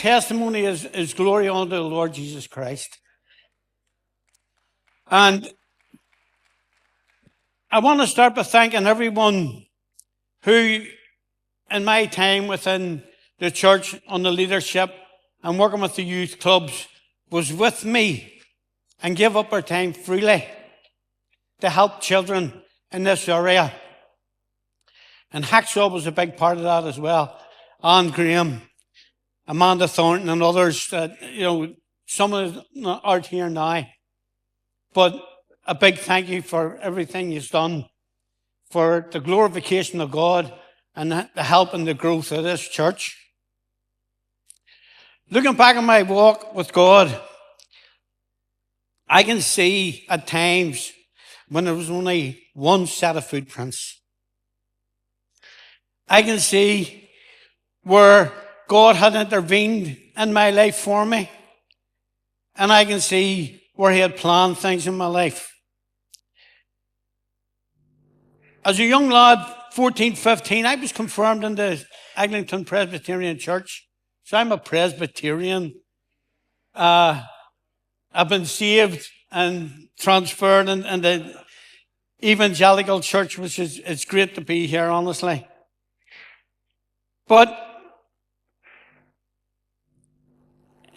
testimony is glory unto the Lord Jesus Christ. And I want to start by thanking everyone who, in my time within the church on the leadership and working with the youth clubs, was with me and gave up our time freely to help children in this area. And Hacksaw was a big part of that as well. Anne Graham, Amanda Thornton and others that, some of them aren't here now. But a big thank you for everything you've done for the glorification of God and the help and the growth of this church. Looking back on my walk with God, I can see at times when there was only one set of footprints. I can see where God had intervened in my life for me. And I can see where he had planned things in my life. As a young lad, 14, 15, I was confirmed in the Eglinton Presbyterian Church. So I'm a Presbyterian. I've been saved and transferred in the evangelical church, which is it's great to be here, honestly. But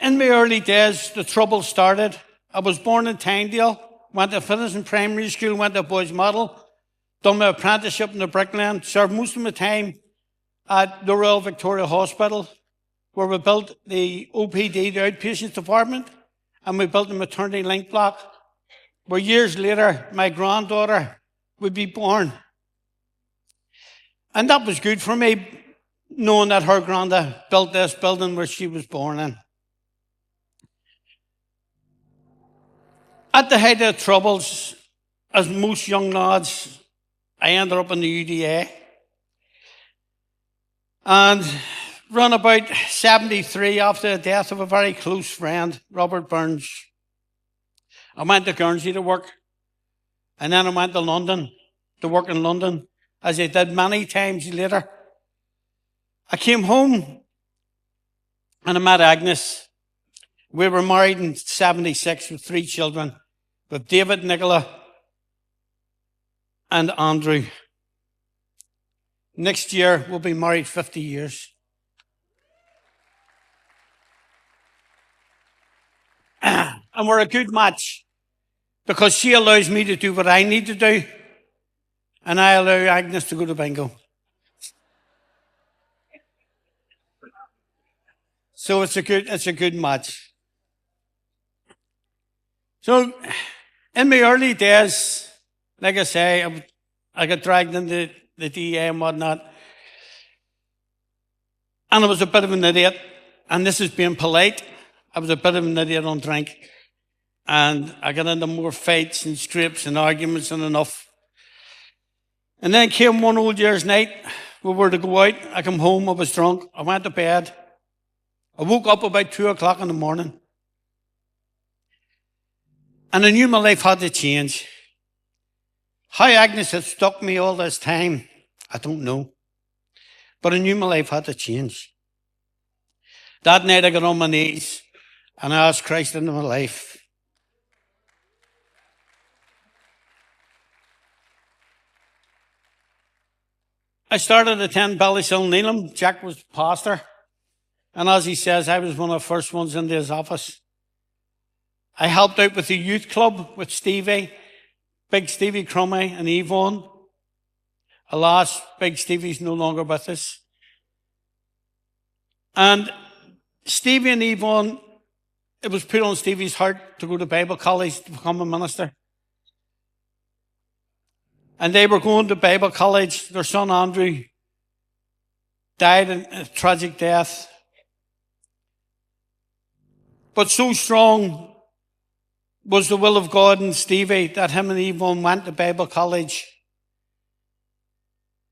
in my early days, the trouble started. I was born in Tyndale, went to Finnisan Primary School, went to Boys Model, done my apprenticeship in the bricklaying, served most of my time at the Royal Victoria Hospital, where we built the OPD, the outpatients department, and we built the maternity link block, where years later, my granddaughter would be born. And that was good for me, knowing that her granddad built this building where she was born in. At the height of the troubles, as most young lads, I ended up in the UDA. And around about 73, after the death of a very close friend, Robert Burns, I went to Guernsey to work. And then I went to London to work in London, as I did many times later. I came home and I met Agnes. We were married in 76 with 3 children, with David, Nicola, and Andrew. Next year, we'll be married 50 years. And we're a good match because she allows me to do what I need to do, and I allow Agnes to go to bingo. So it's a good match. So in my early days, like I say, I got dragged into the DA and whatnot. And I was a bit of an idiot. And this is being polite. I was a bit of an idiot on drink. And I got into more fights and scrapes and arguments than enough. And then came one old year's night. We were to go out. I come home. I was drunk. I went to bed. I woke up about 2 o'clock in the morning. And I knew my life had to change. How Agnes had stuck me all this time, I don't know. But I knew my life had to change. That night I got on my knees and I asked Christ into my life. I started attending Ballysill Neelam. Jack was pastor. And as he says, I was one of the first ones into his office. I helped out with the youth club with Stevie, Big Stevie Crummy and Yvonne. Alas, Big Stevie's no longer with us. And Stevie and Yvonne, it was put on Stevie's heart to go to Bible college to become a minister. And they were going to Bible college. Their son Andrew died in a tragic death. But so strong was the will of God in Stevie that him and Yvonne went to Bible college.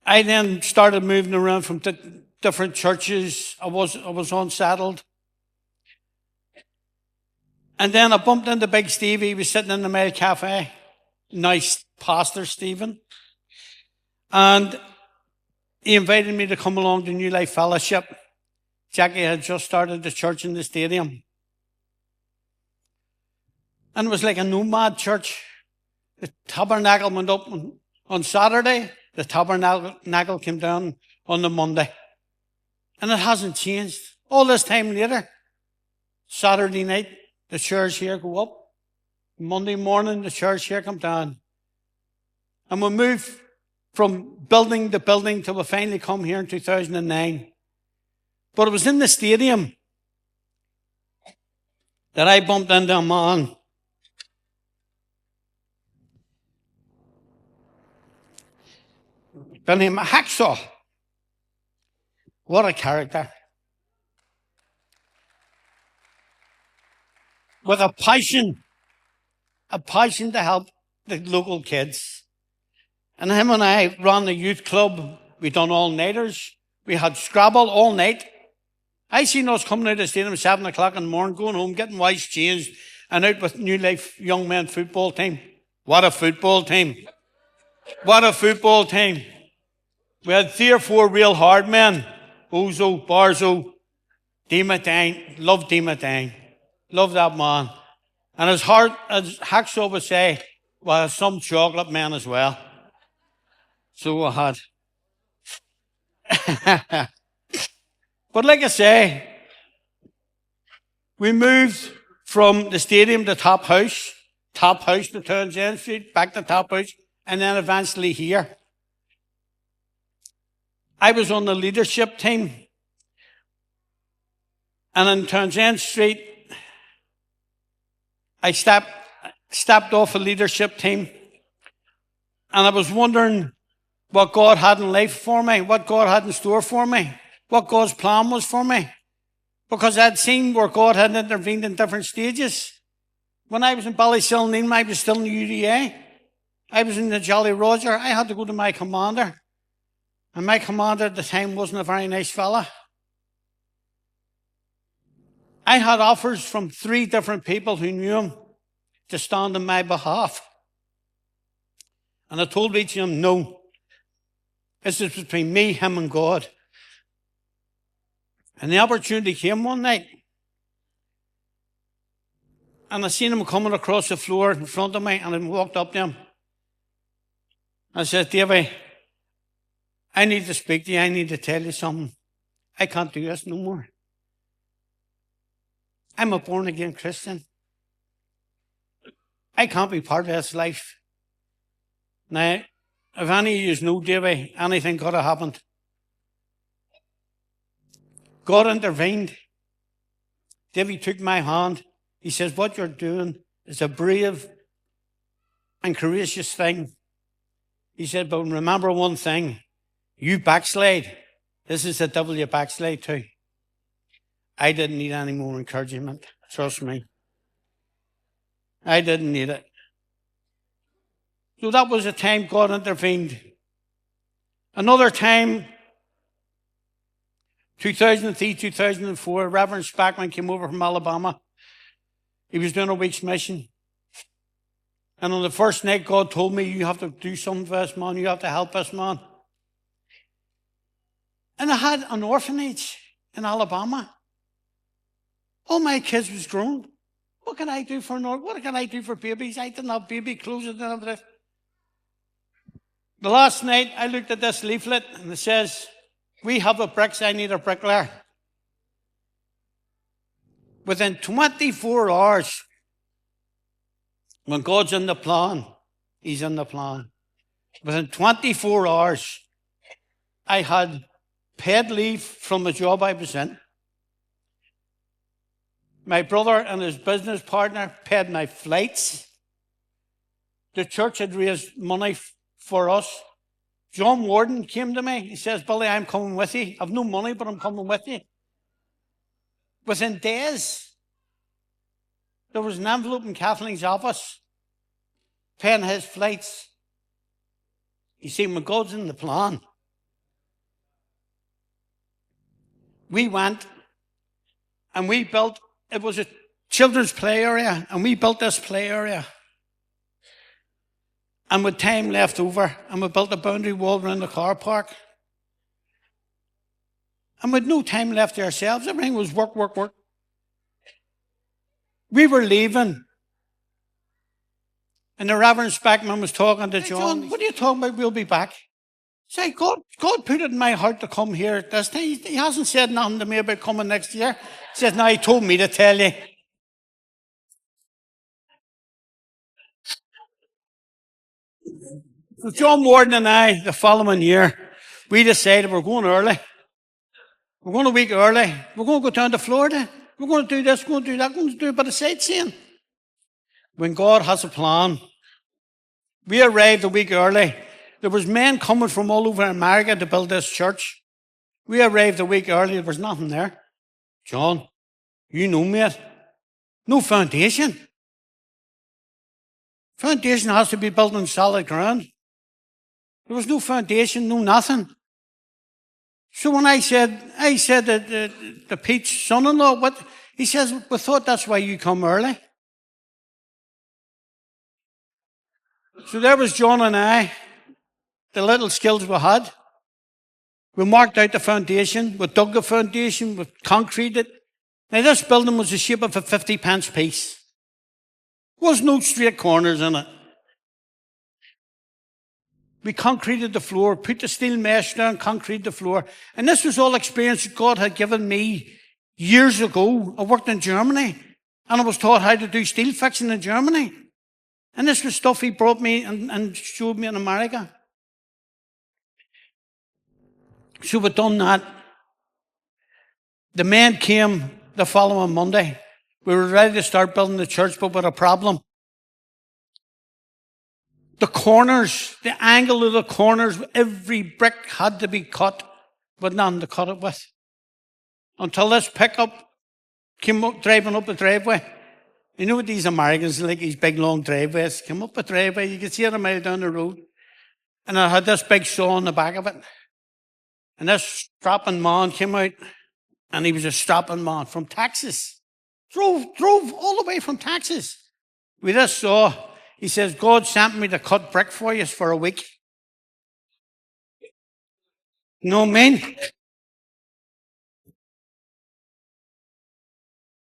I then started moving around from different churches. I was unsettled. And then I bumped into Big Stevie. He was sitting in the Mail Cafe. Nice pastor, Stephen. And he invited me to come along to New Life Fellowship Jackie had just started the church in the stadium. And it was like a nomad church. The tabernacle went up on Saturday. The tabernacle came down on the Monday. And it hasn't changed. All this time later, Saturday night, the chairs here go up. Monday morning, the chairs here come down. And we moved from building to building till we finally come here in 2009. But it was in the stadium that I bumped into a man. By the name of Hacksaw. What a character. With a passion to help the local kids. And him and I ran the youth club. We done all-nighters. We had Scrabble all night. I seen us coming out of the stadium at 7 o'clock in the morning, going home, getting wives changed, and out with New Life Young Men football team. What a football team. What a football team. We had 3 or 4 real hard men. Bozo, Barzo, Dematine. Love Dematine. Love that man. And as hard as Hacksaw would say, well, some chocolate men as well. So I had. But like I say, we moved from the stadium to Top House to Townsend Street, back to Top House, and then eventually here. I was on the leadership team. And in Townsend Street, I stepped off the leadership team. And I was wondering what God had in life for me, what God had in store for me, what God's plan was for me. Because I'd seen where God had intervened in different stages. When I was in Ballysillineen, I was still in the UDA. I was in the Jolly Roger. I had to go to my commander. And my commander at the time wasn't a very nice fella. I had offers from 3 different people who knew him to stand on my behalf. And I told each of them, no. This is between me, him, and God. And the opportunity came one night. And I seen him coming across the floor in front of me, and I walked up to him. I said, Davey, I need to speak to you. I need to tell you something. I can't do this no more. I'm a born-again Christian. I can't be part of this life. Now, if any of you know Davey, anything could have happened. God intervened. Davey took my hand. He says, what you're doing is a brave and courageous thing. He said, but remember one thing. You backslide. This is the devil you backslide to. I didn't need any more encouragement. Trust me. I didn't need it. So that was the time God intervened. Another time, 2003, 2004, Reverend Spackman came over from Alabama. He was doing a week's mission. And on the first night, God told me, you have to do something for this man. You have to help this man. And I had an orphanage in Alabama. All my kids was grown. What can I do for what can I do for babies? I didn't have baby clothes. I didn't have this. The last night, I looked at this leaflet, and it says, we have the bricks, I need a bricklayer. Within 24 hours, when God's in the plan, He's in the plan. Within 24 hours, I had paid leave from the job I was in. My brother and his business partner paid my flights. The church had raised money for us. John Warden came to me. He says, Billy, I'm coming with you. I've no money, but I'm coming with you. Within days, there was an envelope in Kathleen's office paying his flights. You see, when God's in the plan, we went and we built, it was a children's play area, and we built this play area. And with time left over, and we built a boundary wall around the car park. And with no time left to ourselves, everything was work, work, work. We were leaving. And the Reverend Speckman was talking to John. What are you talking about? We'll be back. Say, God put it in my heart to come here this time. He hasn't said nothing to me about coming next year. He says, no, he told me to tell you. So John Warden and I, the following year, we decided we're going early. We're going a week early. We're going to go down to Florida. We're going to do this, we're going to do that, we're going to do a bit of sightseeing. When God has a plan, we arrived a week early. There was men coming from all over America to build this church. We arrived a week early. There was nothing there. John, you know, mate, no foundation. Foundation has to be built on solid ground. There was no foundation, no nothing. So when I said that the Pete's son-in-law, what he says, we thought that's why you come early. So there was John and I, the little skills we had. We marked out the foundation, we dug the foundation, we concreted. Now this building was the shape of a 50-pence piece. There was no straight corners in it. We concreted the floor, put the steel mesh down, concreted the floor. And this was all experience that God had given me years ago. I worked in Germany and I was taught how to do steel fixing in Germany. And this was stuff he brought me and showed me in America. So we'd done that. The men came the following Monday. We were ready to start building the church, but with a problem. The corners, the angle of the corners, every brick had to be cut, but none to cut it with. Until this pickup came up, driving up the driveway. You know what these Americans like, these big long driveways? Came up the driveway, you could see it a mile down the road. And I had this big saw on the back of it. And this strapping man came out, and he was a strapping man from Texas. Drove all the way from Texas with this saw. He says, God sent me to cut brick for you for a week. You know what I mean?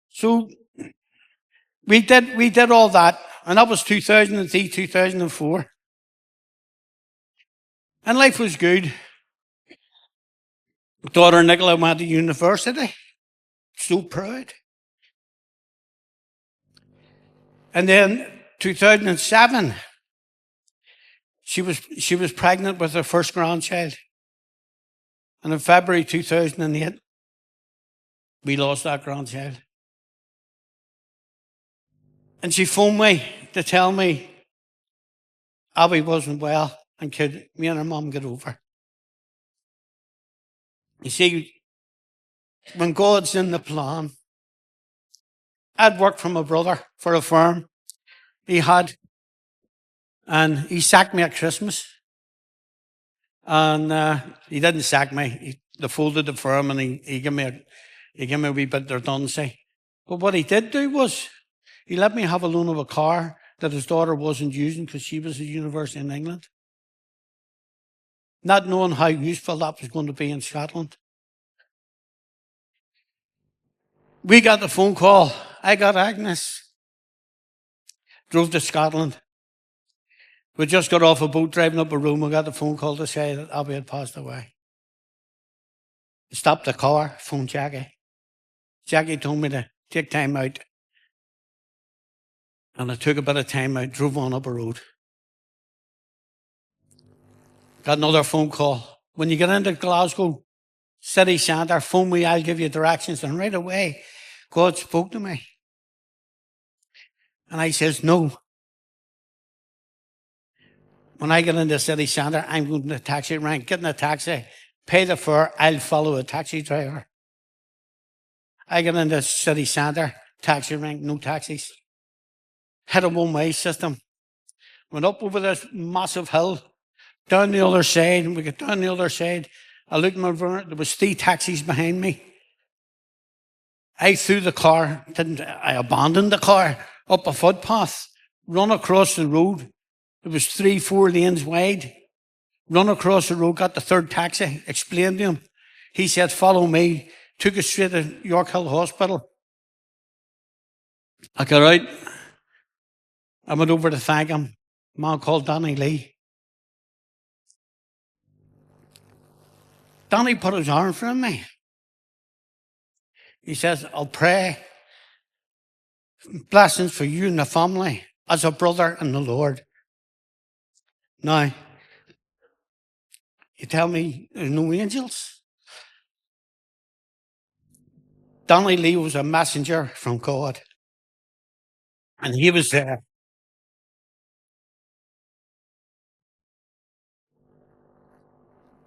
So we did all that, and that was 2003, 2004. And life was good. My daughter Nicola went to university. So proud. And then 2007, she was pregnant with her first grandchild. And in February 2008, we lost that grandchild. And she phoned me to tell me Abby wasn't well and could me and her mum get over. You see, when God's in the plan, I'd worked for my brother for a firm he had, and he sacked me at Christmas. And he didn't sack me. They folded the firm, and he gave me a wee bit of redundancy. But what he did do was he let me have a loan of a car that his daughter wasn't using because she was at university in England, not knowing how useful that was going to be in Scotland. We got the phone call. I got Agnes. Drove to Scotland. We just got off a boat driving up a room. We got the phone call to say that Abby had passed away. I stopped the car, phoned Jackie. Jackie told me to take time out. And I took a bit of time out, drove on up a road. Got another phone call. When you get into Glasgow city centre, phone me, I'll give you directions. And right away, God spoke to me. And I says, no. When I get into the city centre, I'm going to the taxi rank, get in a taxi, pay the fare, I'll follow a taxi driver. I get into the city centre, taxi rank, no taxis. Hit a one-way system. Went up over this massive hill, down the other side, and we got down the other side. I looked in my rear, there was 3 taxis behind me. I threw the car, I abandoned the car up a footpath, run across the road. It was 3-4 lanes wide. Run across the road, got the 3rd taxi, explained to him. He said, follow me. Took us straight to York Hill Hospital. I got out. I went over to thank him. A man called Danny Lee. Danny put his arm around me. He says, I'll pray blessings for you and the family as a brother in the Lord. Now, you tell me there's no angels? Danny Lee was a messenger from God. And he was there.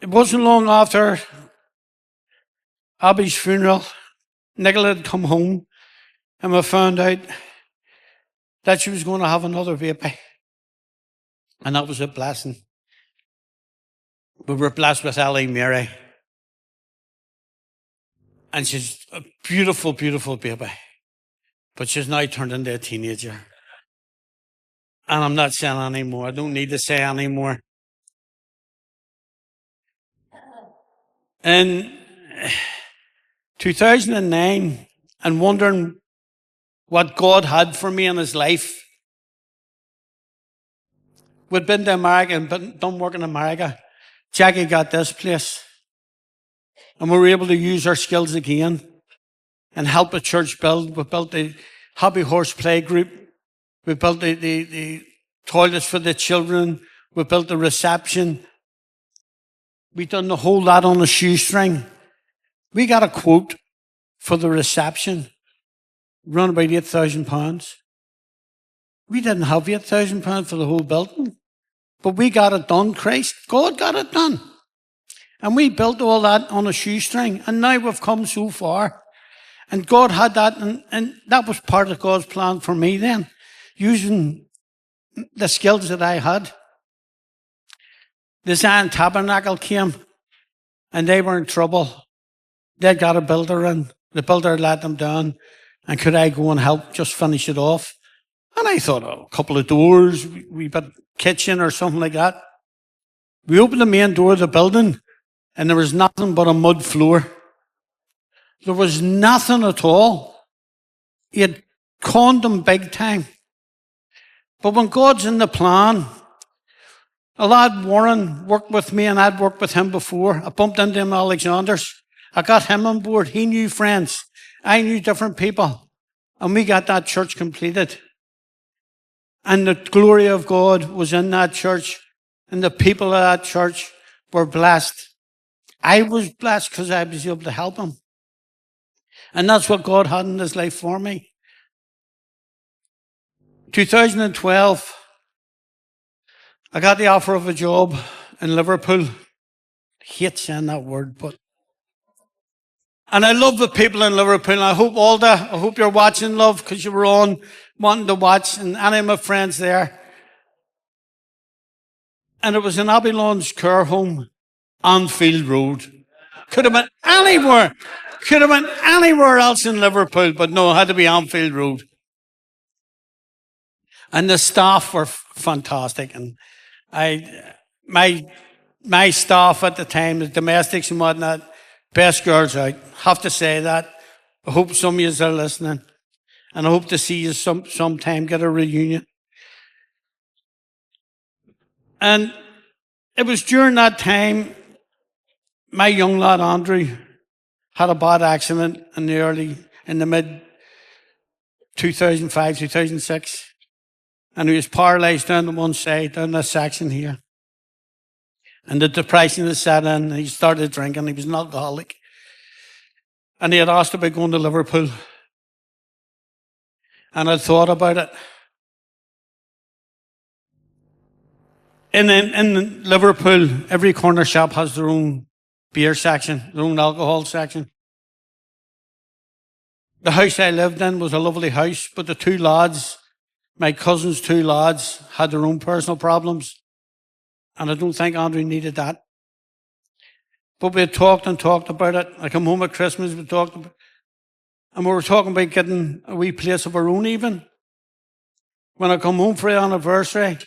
It wasn't long after Abby's funeral, Nicola had come home and we found out that she was going to have another baby. And that was a blessing. We were blessed with Ellie Mary. And she's a beautiful, beautiful baby. But she's now turned into a teenager. And I'm not saying anymore. I don't need to say anymore. In 2009, and wondering what God had for me in his life, we'd been to America and done work in America. Jackie got this place. And we were able to use our skills again and help a church build. We built the Hobby Horse Play Group. We built the toilets for the children. We built the reception. We done the whole lot on a shoestring. We got a quote for the reception, around about £8,000. We didn't have £8,000 for the whole building, but we got it done. Christ, God got it done. And we built all that on a shoestring, and now we've come so far. And God had that, and that was part of God's plan for me then, using the skills that I had. The Zion Tabernacle came, and they were in trouble. They'd got a builder in. The builder let them down, and could I go and help just finish it off? And I thought, a couple of doors, we put kitchen or something like that. We opened the main door of the building, and there was nothing but a mud floor. There was nothing at all. He had conned them big time. But when God's in the plan, a lad, Warren, worked with me, and I'd worked with him before. I bumped into him at Alexander's. I got him on board. He knew friends. I knew different people. And we got that church completed. And the glory of God was in that church. And the people of that church were blessed. I was blessed because I was able to help him. And that's what God had in his life for me. 2012, I got the offer of a job in Liverpool. I hate saying that word, but... And I love the people in Liverpool. And I hope you're watching, love, because you were on wanting to watch, and any of my friends there. And it was in Abbeylon's care home, Anfield Road. Could have been anywhere. Could have been anywhere else in Liverpool, but no, it had to be Anfield Road. And the staff were fantastic. And my staff at the time, the domestics and whatnot, best girls out. Have to say that. I hope some of you are listening. And I hope to see you sometime, get a reunion. And it was during that time, my young lad, Andrew, had a bad accident in the mid 2005, 2006. And he was paralyzed down to one side, down this section here. And the depression had set in, and he started drinking. He was an alcoholic. And he had asked about going to Liverpool. And I thought about it. In Liverpool, every corner shop has their own beer section, their own alcohol section. The house I lived in was a lovely house, but the two lads, my cousin's two lads, had their own personal problems. And I don't think Andrew needed that. But we had talked and talked about it. I come home at Christmas, we talked about, and we were talking about getting a wee place of our own even. When I come home for the anniversary,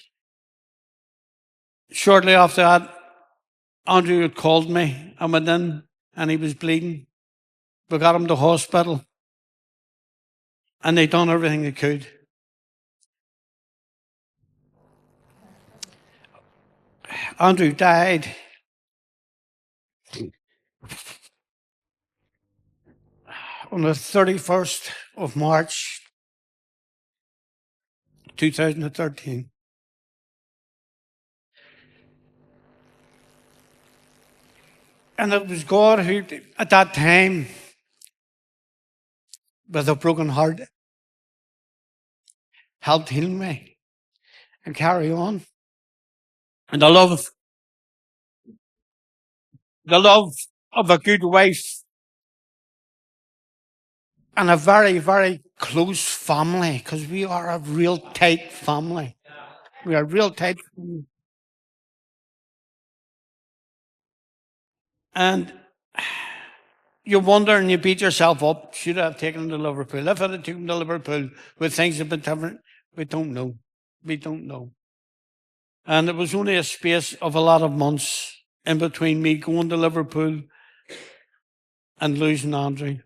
shortly after that, Andrew had called me. I went in and he was bleeding. We got him to hospital, and they done everything they could. Andrew died on the 31st of March, 2013. And it was God who, at that time, with a broken heart, helped heal me and carry on. And the love of a good wife and a very, very close family, because we are a real tight family. We are real tight. And you wonder and you beat yourself up. Should I have taken him to Liverpool? If I had taken him to Liverpool, would things have been different? We don't know. We don't know. And it was only a space of a lot of months in between me going to Liverpool and losing Andrew.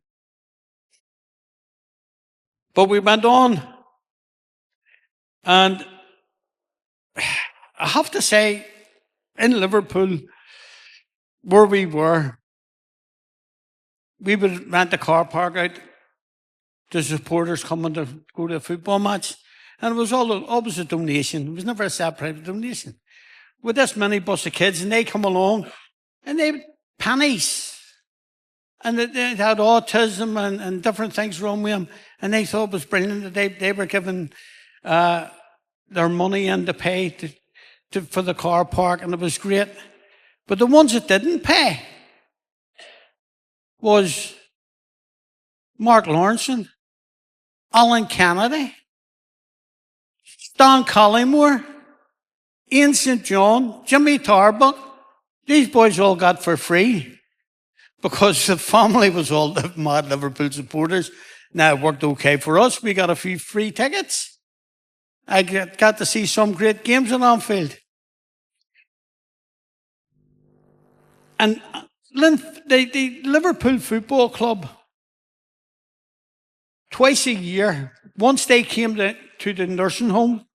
But we went on. And I have to say, in Liverpool, where we were, we would rent a car park out to supporters coming to go to a football match. And it was always a donation. It was never a separate donation. With this many bus of kids, and they come along, and they pennies. And they had autism and different things wrong with them. And they thought it was brilliant that they were giving their money in to pay for the car park, and it was great. But the ones that didn't pay was Mark Lawrenson, Alan Kennedy, Stan Collymore, Ian St. John, Jimmy Tarbuck. These boys all got for free because the family was all the mad Liverpool supporters. Now, it worked okay for us. We got a few free tickets. I got to see some great games in Anfield. And the Liverpool Football Club, twice a year, once they came to the nursing home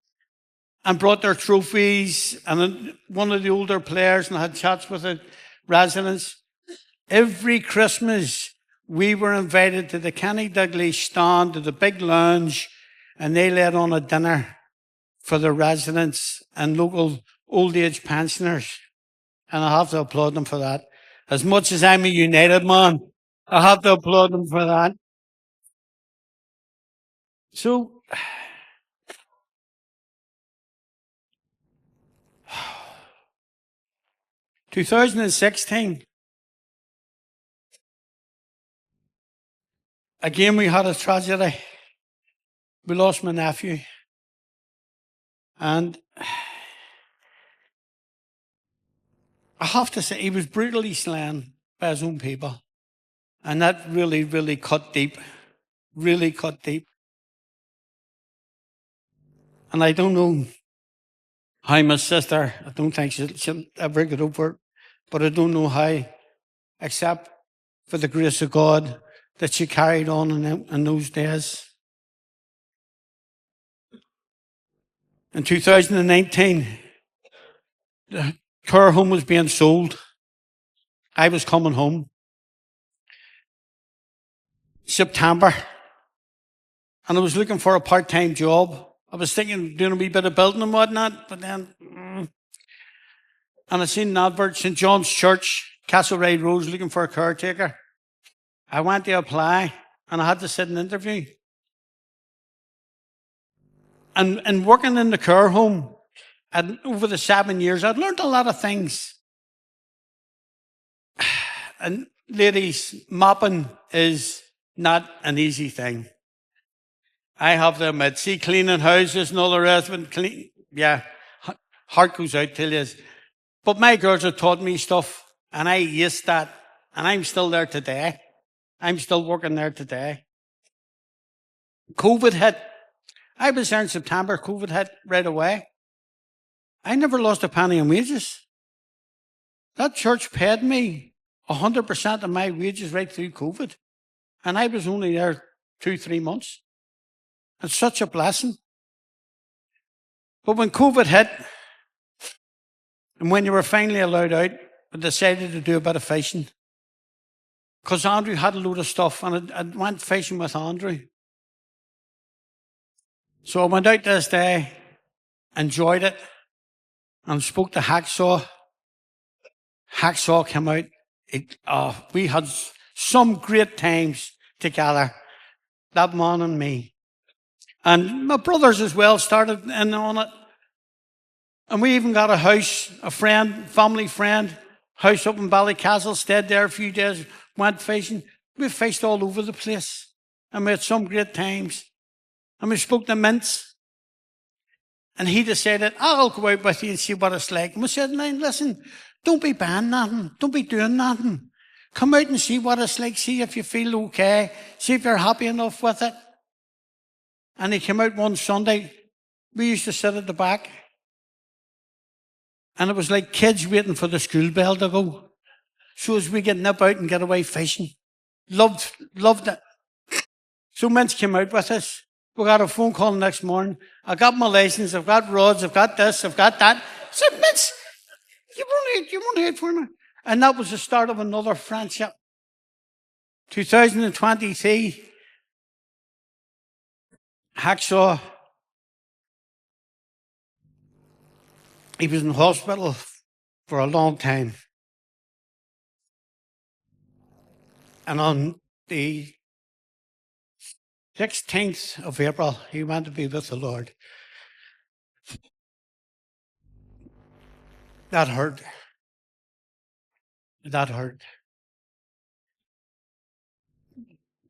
and brought their trophies, and then one of the older players and had chats with the residents. Every Christmas, we were invited to the Kenny Dalglish stand, to the big lounge, and they let on a dinner for the residents and local old age pensioners. And I have to applaud them for that. As much as I'm a United man, I have to applaud them for that. So, 2016, again we had a tragedy. We lost my nephew. And I have to say, he was brutally slain by his own people. And that really, really cut deep. Really cut deep. And I don't know how my sister, I don't think she'll ever get over it, but I don't know how, except for the grace of God that she carried on in those days. In 2019, the care home was being sold. I was coming home. September. And I was looking for a part-time job. I was thinking doing a wee bit of building and whatnot, but then... And I seen an advert, St. John's Church, Castlereagh Road, looking for a caretaker. I went to apply, and I had to sit and interview. And working in the care home, and over the 7 years, I'd learned a lot of things. And ladies, mopping is not an easy thing. I have to admit, see, cleaning houses and all the rest of it, heart goes out to you. But my girls have taught me stuff, and I used that, and I'm still there today. I'm still working there today. COVID hit. I was there in September. COVID hit right away. I never lost a penny in wages. That church paid me 100% of my wages right through COVID. And I was only there 2-3 months. It's such a blessing. But when COVID hit, and when you were finally allowed out, I decided to do a bit of fishing. Because Andrew had a load of stuff, and I went fishing with Andrew. So I went out this day, enjoyed it, and spoke to Hacksaw. Hacksaw came out. We had some great times together, that man and me. And my brothers as well started in on it. And we even got a house, a friend, family friend, house up in Ballycastle, stayed there a few days, went fishing. We fished all over the place. And we had some great times. And we spoke to Mints. And he decided, I'll go out with you and see what it's like. And we said, listen, don't be buying nothing. Don't be doing nothing. Come out and see what it's like. See if you feel okay. See if you're happy enough with it. And he came out one Sunday. We used to sit at the back. And it was like kids waiting for the school bell to go. So as we get nip out and get away fishing. Loved it. So Mints came out with us. We got a phone call the next morning. I got my license. I've got rods. I've got this. I've got that. I said, Mints, you won't hear for me. And that was the start of another friendship. 2023, Hacksaw, he was in hospital for a long time. And on the 16th of April, he went to be with the Lord. That hurt. That hurt.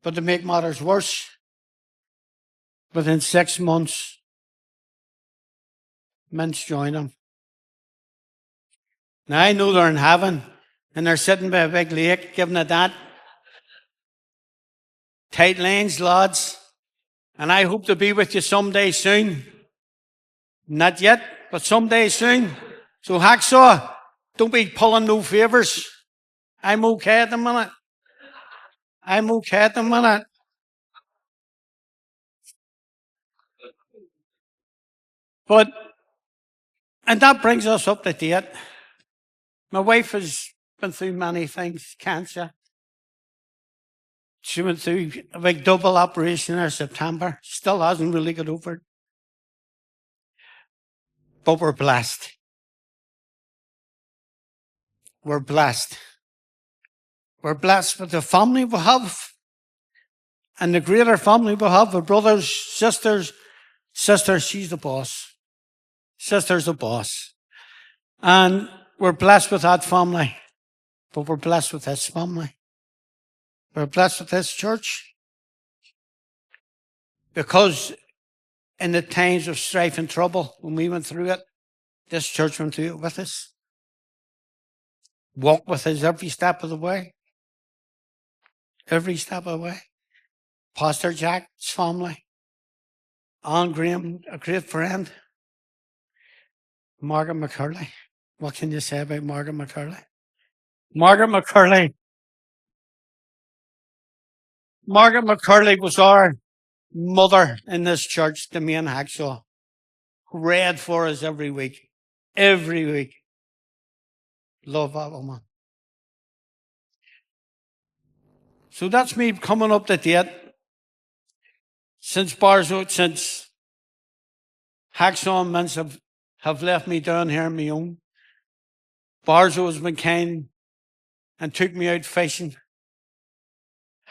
But to make matters worse, within 6 months, Mints joined him. Now I know they're in heaven, and they're sitting by a big lake, giving it that. Tight lines, lads. And I hope to be with you someday soon. Not yet, but someday soon. So Hacksaw, don't be pulling no favours. I'm okay at the minute. I'm okay at the minute. And that brings us up to date. My wife has been through many things, cancer. She went through a big double operation in September. Still hasn't really got over it. But we're blessed. We're blessed. We're blessed with the family we have. And the greater family we have with brothers, sisters. Sister, she's the boss. Sister's the boss. And we're blessed with that family. But we're blessed with this family. We're blessed with this church. Because in the times of strife and trouble, when we went through it, this church went through it with us. Walked with us every step of the way. Every step of the way. Pastor Jack's family. Anne Graham, a great friend. Margaret McCurley. What can you say about Margaret McCurley? Margaret McCurley was our mother in this church, the main Hacksaw. Read for us every week. Every week. Love that woman. So that's me coming up to date. Since Hacksaw and Mints have left me down here on my own. Barzo has been kind and took me out fishing.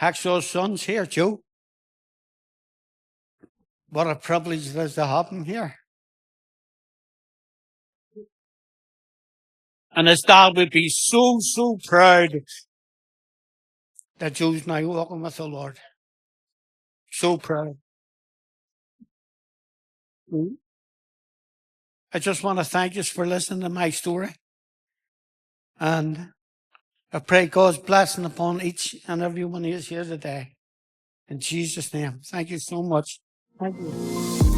Hacksaw's son's here, Joe. What a privilege it is to have him here. And his dad would be so proud that Joe's now walking with the Lord. So proud. I just want to thank you for listening to my story. And I pray God's blessing upon each and every one who is here today. In Jesus' name. Thank you so much. Thank you.